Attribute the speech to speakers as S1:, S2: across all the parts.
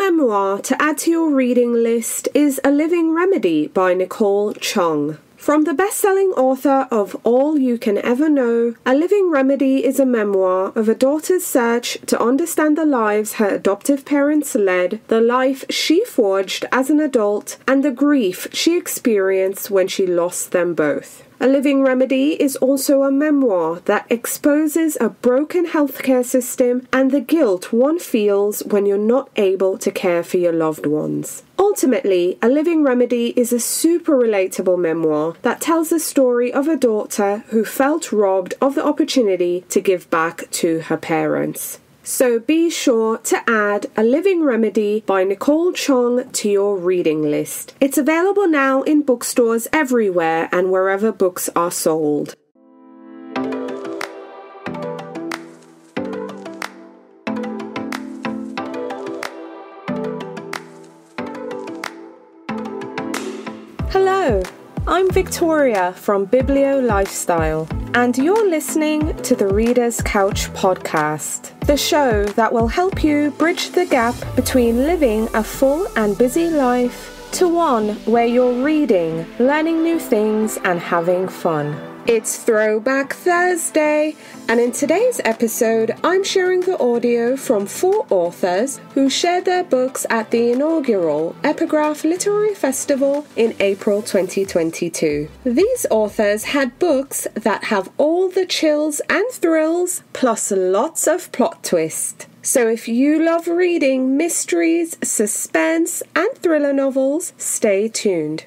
S1: memoir to add to your reading list is A Living Remedy by Nicole Chung. From the best-selling author of All You Can Ever Know, A Living Remedy is a memoir of a daughter's search to understand the lives her adoptive parents led, the life she forged as an adult, and the grief she experienced when she lost them both. A Living Remedy is also a memoir that exposes a broken healthcare system and the guilt one feels when you're not able to care for your loved ones. Ultimately, A Living Remedy is a super relatable memoir that tells the story of a daughter who felt robbed of the opportunity to give back to her parents. So be sure to add A Living Remedy by Nicole Chung to your reading list. It's available now in bookstores everywhere and wherever books are sold. Hello, I'm Victoria from Biblio Lifestyle, and you're listening to the Reader's Couch podcast, the show that will help you bridge the gap between living a full and busy life to one where you're reading, learning new things, and having fun. It's Throwback Thursday, and in today's episode, I'm sharing the audio from 4 authors who shared their books at the inaugural Epigraph Literary Festival in April 2022. These authors had books that have all the chills and thrills, plus lots of plot twists. So if you love reading mysteries, suspense, and thriller novels, stay tuned.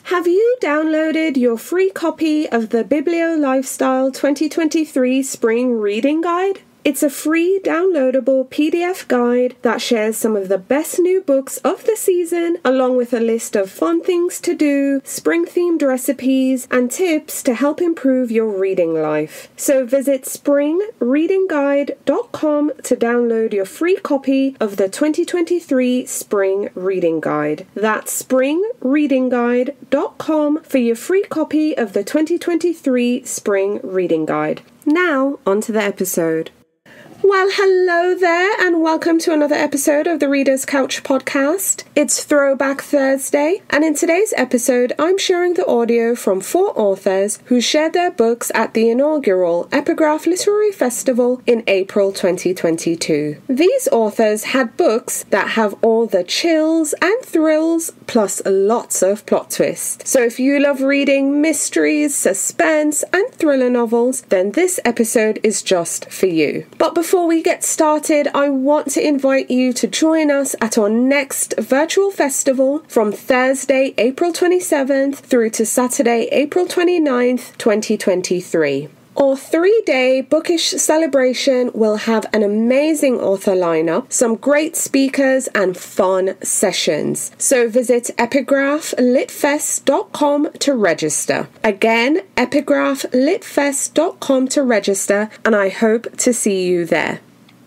S1: Have you downloaded your free copy of the Biblio Lifestyle 2023 Spring Reading Guide? It's a free downloadable PDF guide that shares some of the best new books of the season, along with a list of fun things to do, spring-themed recipes, and tips to help improve your reading life. So visit springreadingguide.com to download your free copy of the 2023 Spring Reading Guide. That's springreadingguide.com for your free copy of the 2023 Spring Reading Guide. Now, onto the episode. Well, hello there, and welcome to another episode of the Reader's Couch podcast. It's Throwback Thursday, and in today's episode, I'm sharing the audio from 4 authors who shared their books at the inaugural Epigraph Literary Festival in April 2022. These authors had books that have all the chills and thrills, plus lots of plot twists. So if you love reading mysteries, suspense, and thriller novels, then this episode is just for you. But before we get started, I want to invite you to join us at our next virtual festival from Thursday, April 27th through to Saturday, April 29th, 2023. Our 3-day bookish celebration will have an amazing author lineup, some great speakers, and fun sessions. So visit epigraphlitfest.com to register. Again, epigraphlitfest.com to register, and I hope to see you there.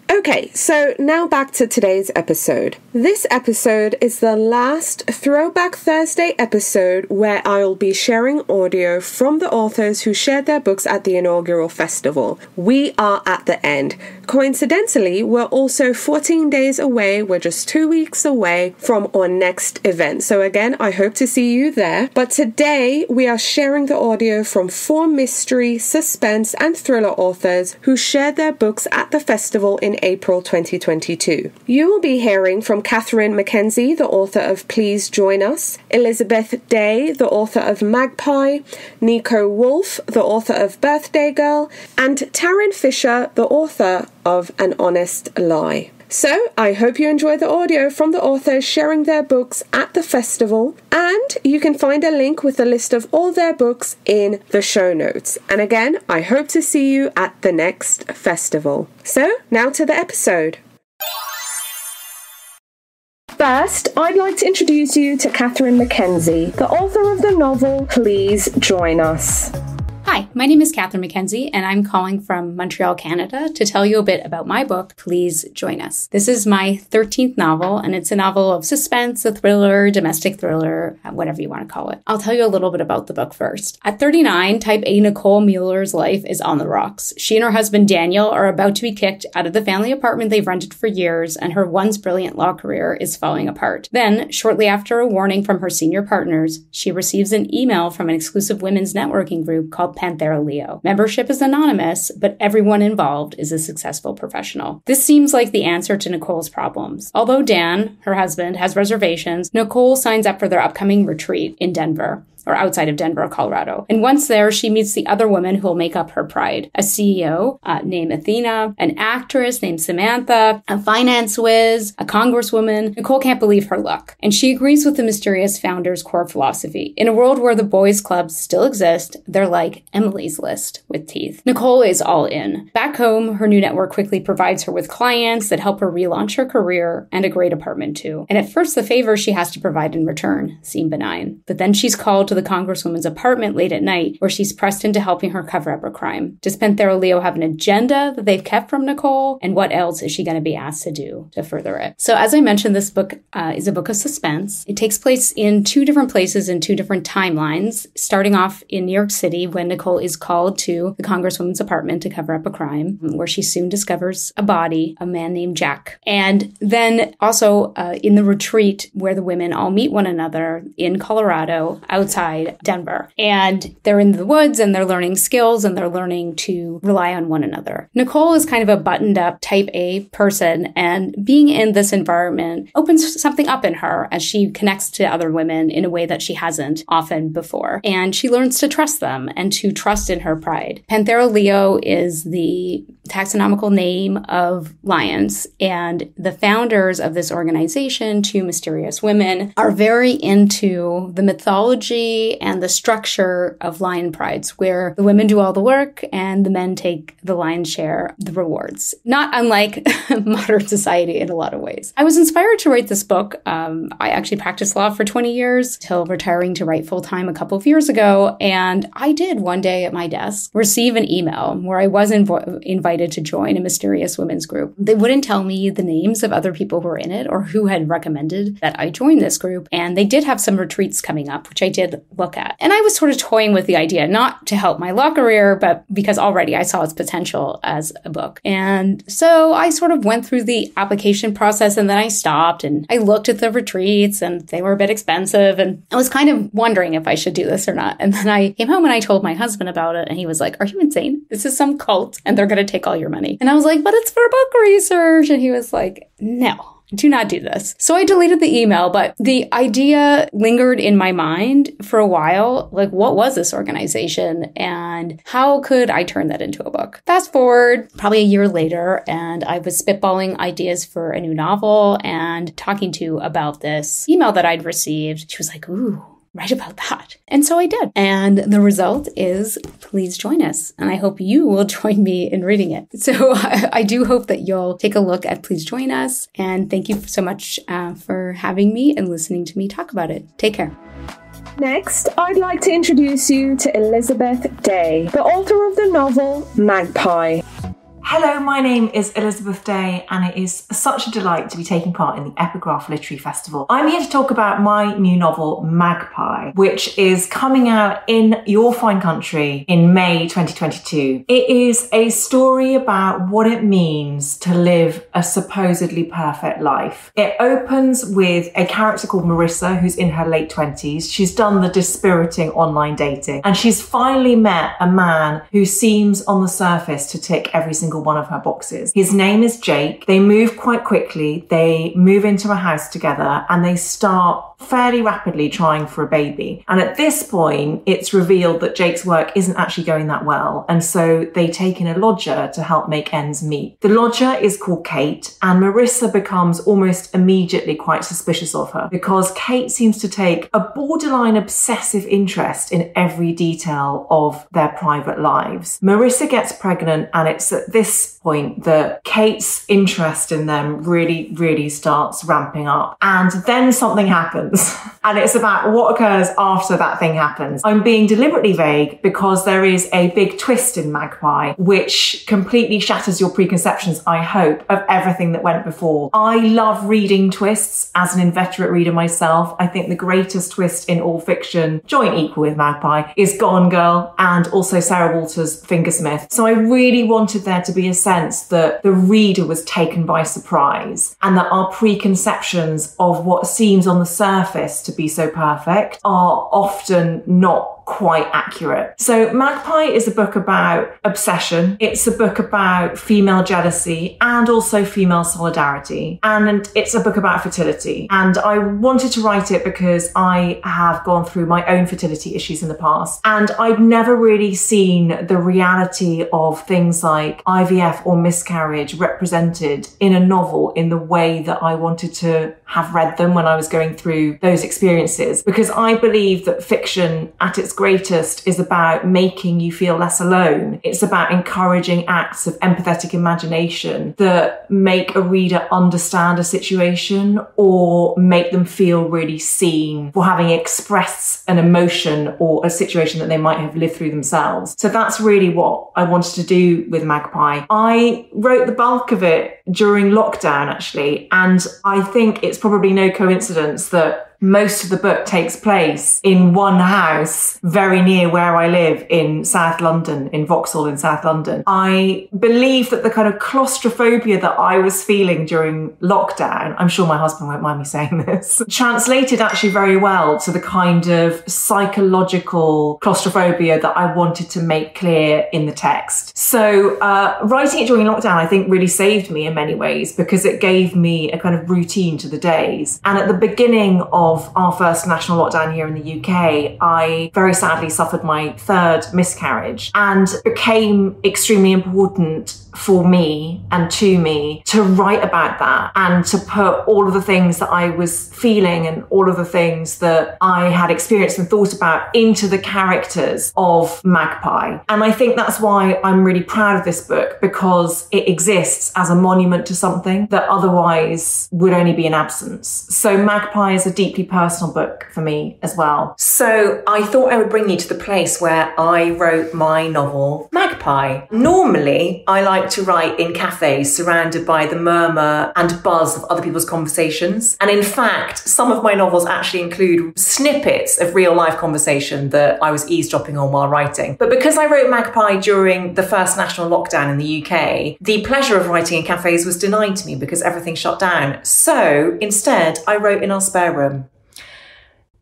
S1: Okay, so now back to today's episode. This episode is the last Throwback Thursday episode where I'll be sharing audio from the authors who shared their books at the inaugural festival. We are at the end. Coincidentally, we're also 14 days away. We're just 2 weeks away from our next event. So again, I hope to see you there. But today, we are sharing the audio from 4 mystery, suspense, and thriller authors who shared their books at the festival in April 2022. You will be hearing from Tarryn McKenzie, the author of Please Join Us, Elizabeth Day, the author of Magpie, Niko Wolf, the author of Birthday Girl, and Tarryn Fisher, the author of An Honest Lie. So, I hope you enjoy the audio from the authors sharing their books at the festival, and you can find a link with a list of all their books in the show notes. And again, I hope to see you at the next festival. So, now to the episode. First, I'd like to introduce you to Tarryn McKenzie, the author of the novel Please Join Us.
S2: Hi, my name is Catherine McKenzie, and I'm calling from Montreal, Canada, to tell you a bit about my book, Please Join Us. This is my 13th novel, and it's a novel of suspense, a thriller, domestic thriller, whatever you want to call it. I'll tell you a little bit about the book first. At 39, type A Nicole Mueller's life is on the rocks. She and her husband Daniel are about to be kicked out of the family apartment they've rented for years, and her once brilliant law career is falling apart. Then, shortly after a warning from her senior partners, she receives an email from an exclusive women's networking group called Panthera Leo. Membership is anonymous, but everyone involved is a successful professional. This seems like the answer to Nicole's problems. Although Dan, her husband, has reservations, Nicole signs up for their upcoming retreat in Denver, or outside of Denver, Colorado. And once there, she meets the other women who will make up her pride. A CEO named Athena, an actress named Samantha, a finance whiz, a congresswoman. Nicole can't believe her luck. And she agrees with the mysterious founder's core philosophy. In a world where the boys' clubs still exist, they're like Emily's List with teeth. Nicole is all in. Back home, her new network quickly provides her with clients that help her relaunch her career and a great apartment too. And at first, the favors she has to provide in return seem benign. But then she's called to the congresswoman's apartment late at night, where she's pressed into helping her cover up a crime. Does Panthera Leo have an agenda that they've kept from Nicole? And what else is she going to be asked to do to further it? So as I mentioned, this book is a book of suspense. It takes place in two different places in two different timelines, starting off in New York City when Nicole is called to the congresswoman's apartment to cover up a crime, where she soon discovers a body, a man named Jack. And then also in the retreat where the women all meet one another in Colorado, outside Denver. And they're in the woods and they're learning skills and they're learning to rely on one another. Nicole is kind of a buttoned up type A person, and being in this environment opens something up in her as she connects to other women in a way that she hasn't often before. And she learns to trust them and to trust in her pride. Panthera Leo is the taxonomical name of lions, and the founders of this organization, two mysterious women, are very into the mythology and the structure of lion prides, where the women do all the work and the men take the lion's share, the rewards. Not unlike modern society in a lot of ways. I was inspired to write this book. I actually practiced law for 20 years till retiring to write full-time a couple of years ago. And I did one day at my desk receive an email where I was invited to join a mysterious women's group. They wouldn't tell me the names of other people who were in it or who had recommended that I join this group. And they did have some retreats coming up, which I did look at. And I was sort of toying with the idea, not to help my law career, but because already I saw its potential as a book. And so I sort of went through the application process, and then I stopped and I looked at the retreats, and they were a bit expensive, and I was kind of wondering if I should do this or not. And then I came home and I told my husband about it, and he was like, "Are you insane? This is some cult and they're going to take all your money." And I was like, "But it's for book research." And he was like, "No. Do not do this." So I deleted the email, but the idea lingered in my mind for a while. Like, what was this organization and how could I turn that into a book? Fast forward probably a year later, and I was spitballing ideas for a new novel and talking to about this email that I'd received. She was like, "Ooh, write about that." And so I did. And the result is Please Join Us. And I hope you will join me in reading it. So I do hope that you'll take a look at Please Join Us. And thank you so much for having me and listening to me talk about it. Take care.
S1: Next, I'd like to introduce you to Elizabeth Day, the author of the novel Magpie.
S3: Hello, my name is Elizabeth Day, and it is such a delight to be taking part in the Epigraph Literary Festival. I'm here to talk about my new novel, Magpie, which is coming out in your fine country in May 2022. It is a story about what it means to live a supposedly perfect life. It opens with a character called Marissa, who's in her late 20s. She's done the dispiriting online dating, and she's finally met a man who seems on the surface to tick every single one of her boxes. His name is Jake. They move quite quickly. They move into a house together and they start fairly rapidly trying for a baby. And at this point, it's revealed that Jake's work isn't actually going that well. And so they take in a lodger to help make ends meet. The lodger is called Kate, and Marissa becomes almost immediately quite suspicious of her because Kate seems to take a borderline obsessive interest in every detail of their private lives. Marissa gets pregnant, and it's at this point that Kate's interest in them really, really starts ramping up. And then something happens. And it's about what occurs after that thing happens. I'm being deliberately vague because there is a big twist in Magpie, which completely shatters your preconceptions, I hope, of everything that went before. I love reading twists as an inveterate reader myself. I think the greatest twist in all fiction, joint equal with Magpie, is Gone Girl and also Sarah Walter's Fingersmith. So I really wanted there to be a sense that the reader was taken by surprise and that our preconceptions of what seems on the surface to be so perfect are often not quite accurate. So Magpie is a book about obsession. It's a book about female jealousy and also female solidarity. And it's a book about fertility. And I wanted to write it because I have gone through my own fertility issues in the past. And I'd never really seen the reality of things like IVF or miscarriage represented in a novel in the way that I wanted to have read them when I was going through those experiences. Because I believe that fiction at its greatest is about making you feel less alone. It's about encouraging acts of empathetic imagination that make a reader understand a situation or make them feel really seen for having expressed an emotion or a situation that they might have lived through themselves. So that's really what I wanted to do with Magpie. I wrote the bulk of it during lockdown, actually, and I think it's probably no coincidence that most of the book takes place in one house very near where I live in South London, in Vauxhall in South London. I believe that the kind of claustrophobia that I was feeling during lockdown, I'm sure my husband won't mind me saying this, translated actually very well to the kind of psychological claustrophobia that I wanted to make clear in the text. So writing it during lockdown, I think, really saved me in many ways because it gave me a kind of routine to the days. And at the beginning of our first national lockdown here in the UK, I very sadly suffered my third miscarriage, and it became extremely important for me and to me to write about that and to put all of the things that I was feeling and all of the things that I had experienced and thought about into the characters of Magpie. And I think that's why I'm really proud of this book, because it exists as a monument to something that otherwise would only be in absence. So Magpie is a deeply personal book for me as well. So I thought I would bring you to the place where I wrote my novel, Magpie. Normally, I like to write in cafes surrounded by the murmur and buzz of other people's conversations. And in fact, some of my novels actually include snippets of real life conversation that I was eavesdropping on while writing. But because I wrote Magpie during the first national lockdown in the UK, the pleasure of writing in cafes was denied to me because everything shut down. So instead, I wrote in our spare room.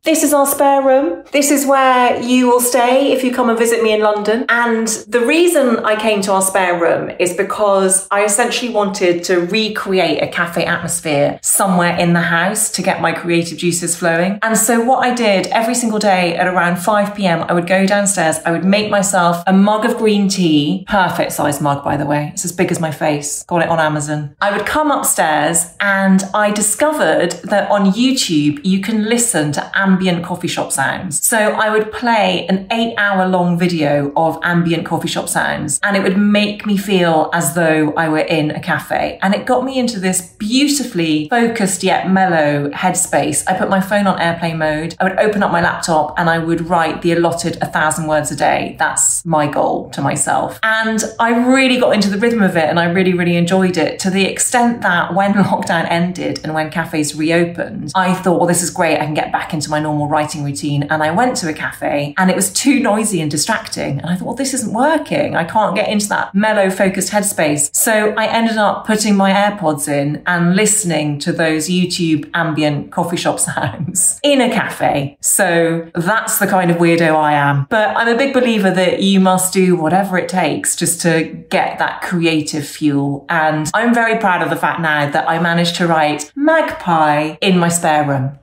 S3: This is our spare room. This is where you will stay if you come and visit me in London. And the reason I came to our spare room is because I essentially wanted to recreate a cafe atmosphere somewhere in the house to get my creative juices flowing. And so what I did every single day at around 5 p.m, I would go downstairs, I would make myself a mug of green tea, perfect size mug, by the way. It's as big as my face. Got it on Amazon. I would come upstairs and I discovered that on YouTube, you can listen to ambient coffee shop sounds. So I would play an 8-hour long video of ambient coffee shop sounds, and it would make me feel as though I were in a cafe. And it got me into this beautifully focused yet mellow headspace. I put my phone on airplane mode. I would open up my laptop and I would write the allotted 1,000 words a day. That's my goal to myself. And I really got into the rhythm of it, and I really, really enjoyed it, to the extent that when lockdown ended and when cafes reopened, I thought, well, this is great. I can get back into my normal writing routine. And I went to a cafe and it was too noisy and distracting. And I thought, well, this isn't working. I can't get into that mellow, focused headspace. So I ended up putting my AirPods in and listening to those YouTube ambient coffee shop sounds in a cafe. So that's the kind of weirdo I am. But I'm a big believer that you must do whatever it takes just to get that creative fuel. And I'm very proud of the fact now that I managed to write Magpie in my spare room.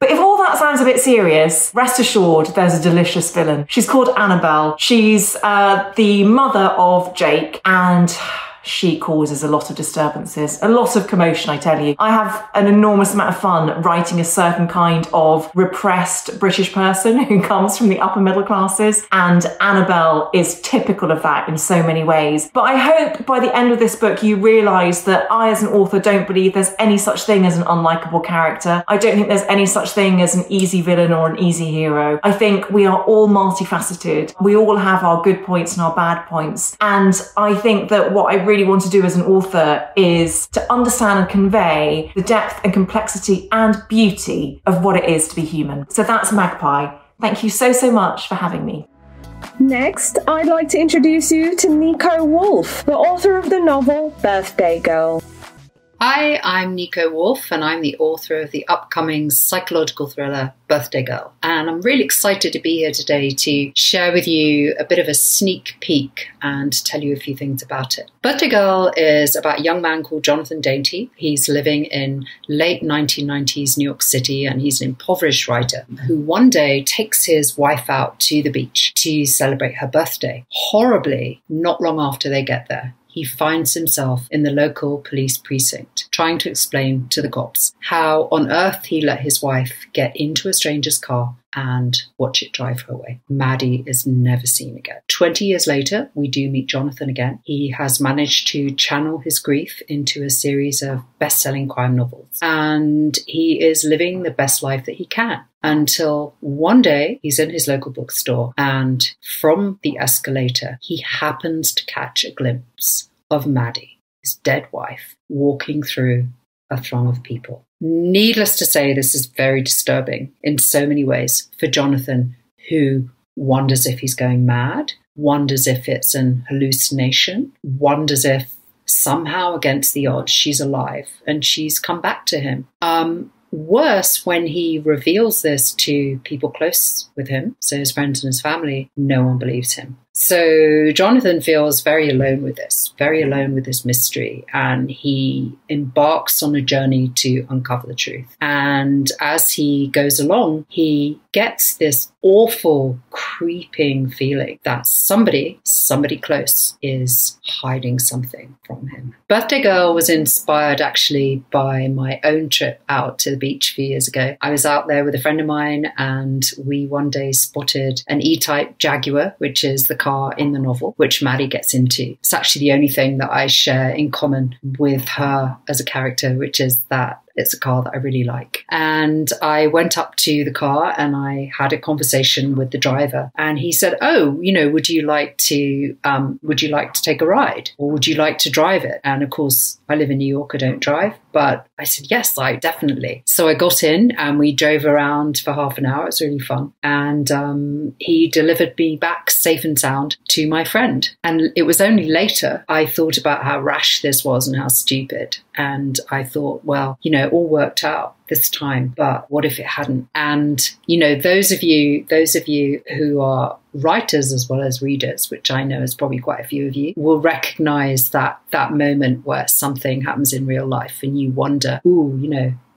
S3: But if all that sounds a bit serious, rest assured there's a delicious villain. She's called Annabelle. She's the mother of Jake, and she causes a lot of disturbances, a lot of commotion, I tell you. I have an enormous amount of fun writing a certain kind of repressed British person who comes from the upper middle classes, and Annabelle is typical of that in so many ways. But I hope by the end of this book you realise that I, as an author, don't believe there's any such thing as an unlikable character. I don't think there's any such thing as an easy villain or an easy hero. I think we are all multifaceted. We all have our good points and our bad points. And I think that what I really want to do as an author is to understand and convey the depth and complexity and beauty of what it is to be human. So that's Magpie. Thank you so, so much for having me.
S1: Next, I'd like to introduce you to Niko Wolf, the author of the novel Birthday Girl.
S4: Hi, I'm Niko Wolf, and I'm the author of the upcoming psychological thriller Birthday Girl. And I'm really excited to be here today to share with you a bit of a sneak peek and tell you a few things about it. Birthday Girl is about a young man called Jonathan Dainty. He's living in late 1990s New York City, and he's an impoverished writer who one day takes his wife out to the beach to celebrate her birthday. Horribly, not long after they get there, he finds himself in the local police precinct, trying to explain to the cops how on earth he let his wife get into a stranger's car and watch it drive her away. Maddie is never seen again. 20 years later, we do meet Jonathan again. He has managed to channel his grief into a series of best-selling crime novels, and he is living the best life that he can. Until one day he's in his local bookstore, and from the escalator, he happens to catch a glimpse of Maddie, his dead wife, walking through a throng of people. Needless to say, this is very disturbing in so many ways for Jonathan, who wonders if he's going mad, wonders if it's an hallucination, wonders if somehow against the odds she's alive and she's come back to him. Worse, when he reveals this to people close with him, so his friends and his family, no one believes him. So Jonathan feels very alone with this mystery, and he embarks on a journey to uncover the truth. And as he goes along, he gets this awful, creeping feeling that somebody close is hiding something from him. Birthday Girl was inspired actually by my own trip out to the beach a few years ago. I was out there with a friend of mine, and we one day spotted an E-Type Jaguar, which is the car in the novel, which Maddie gets into. It's actually the only thing that I share in common with her as a character, which is that it's a car that I really like. And I went up to the car and I had a conversation with the driver, and he said, "Oh, would you like to take a ride, or would you like to drive it?" And of course, I live in New York, I don't drive, but I said, "Yes, definitely." So I got in and we drove around for half an hour. It was really fun. And he delivered me back safe and sound to my friend. And it was only later I thought about how rash this was and how stupid. And I thought, well, it all worked out this time, but what if it hadn't? And, those of you who are writers as well as readers, which I know is probably quite a few of you, will recognize that moment where something happens in real life and you wonder,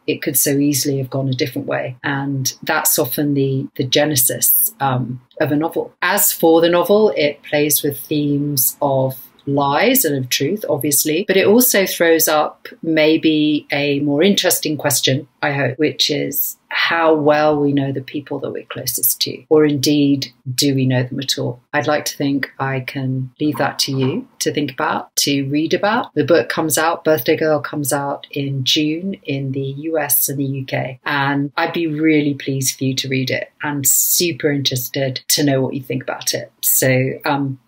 S4: it could so easily have gone a different way. And that's often the genesis of a novel. As for the novel, it plays with themes of lies and of truth, obviously, but it also throws up maybe a more interesting question, I hope, which is how well we know the people that we're closest to, or indeed, do we know them at all? I'd like to think I can leave that to you to think about, to read about. The book comes out, Birthday Girl comes out in June in the US and the UK, and I'd be really pleased for you to read it. I'm super interested to know what you think about it. So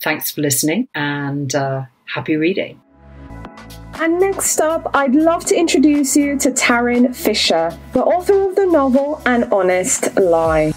S4: thanks for listening, and happy reading.
S1: And next up, I'd love to introduce you to Tarryn Fisher, the author of the novel An Honest Lie.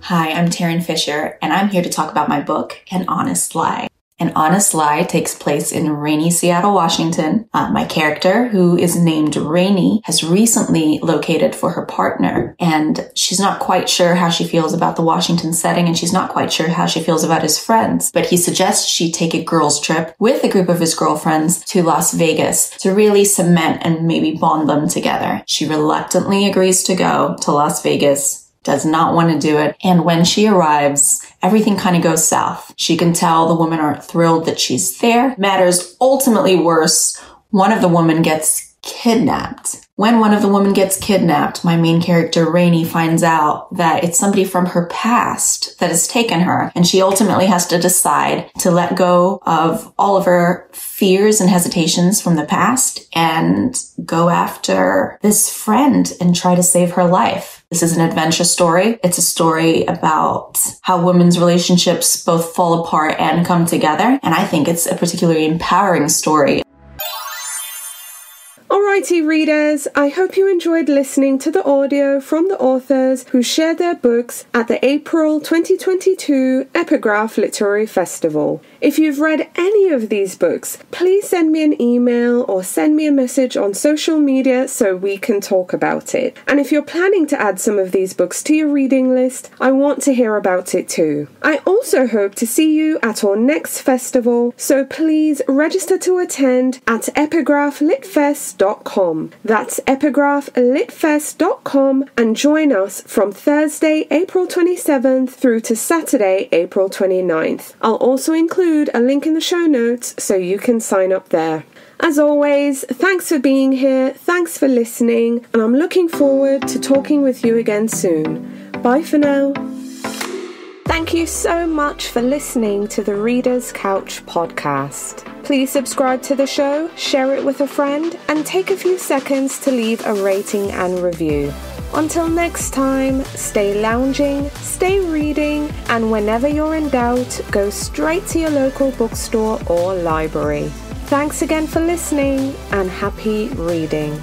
S5: Hi, I'm Tarryn Fisher, and I'm here to talk about my book, An Honest Lie. An Honest Lie takes place in rainy Seattle, Washington. My character, who is named Rainy, has recently located for her partner, and she's not quite sure how she feels about the Washington setting, and she's not quite sure how she feels about his friends. But he suggests she take a girls' trip with a group of his girlfriends to Las Vegas to really cement and maybe bond them together. She reluctantly agrees to go to Las Vegas, does not want to do it, and when she arrives everything kind of goes south. She can tell the women aren't thrilled that she's there. Matters ultimately worse. One of the women gets kidnapped. When one of the women gets kidnapped, my main character, Rainey, finds out that it's somebody from her past that has taken her, and she ultimately has to decide to let go of all of her fears and hesitations from the past and go after this friend and try to save her life. This is an adventure story. It's a story about how women's relationships both fall apart and come together, and I think it's a particularly empowering story.
S1: Alrighty readers, I hope you enjoyed listening to the audio from the authors who shared their books at the April 2022 Epigraph Literary Festival. If you've read any of these books, please send me an email or send me a message on social media so we can talk about it. And if you're planning to add some of these books to your reading list, I want to hear about it too. I also hope to see you at our next festival, so please register to attend at epigraphlitfest.com. That's epigraphlitfest.com and join us from Thursday, April 27th through to Saturday, April 29th. I'll also include a link in the show notes so you can sign up there. As always, thanks for being here, thanks for listening, and I'm looking forward to talking with you again soon. Bye for now. Thank you so much for listening to the Reader's Couch podcast. Please subscribe to the show, share it with a friend, and take a few seconds to leave a rating and review. Until next time, stay lounging, stay reading, and whenever you're in doubt, go straight to your local bookstore or library. Thanks again for listening, and happy reading.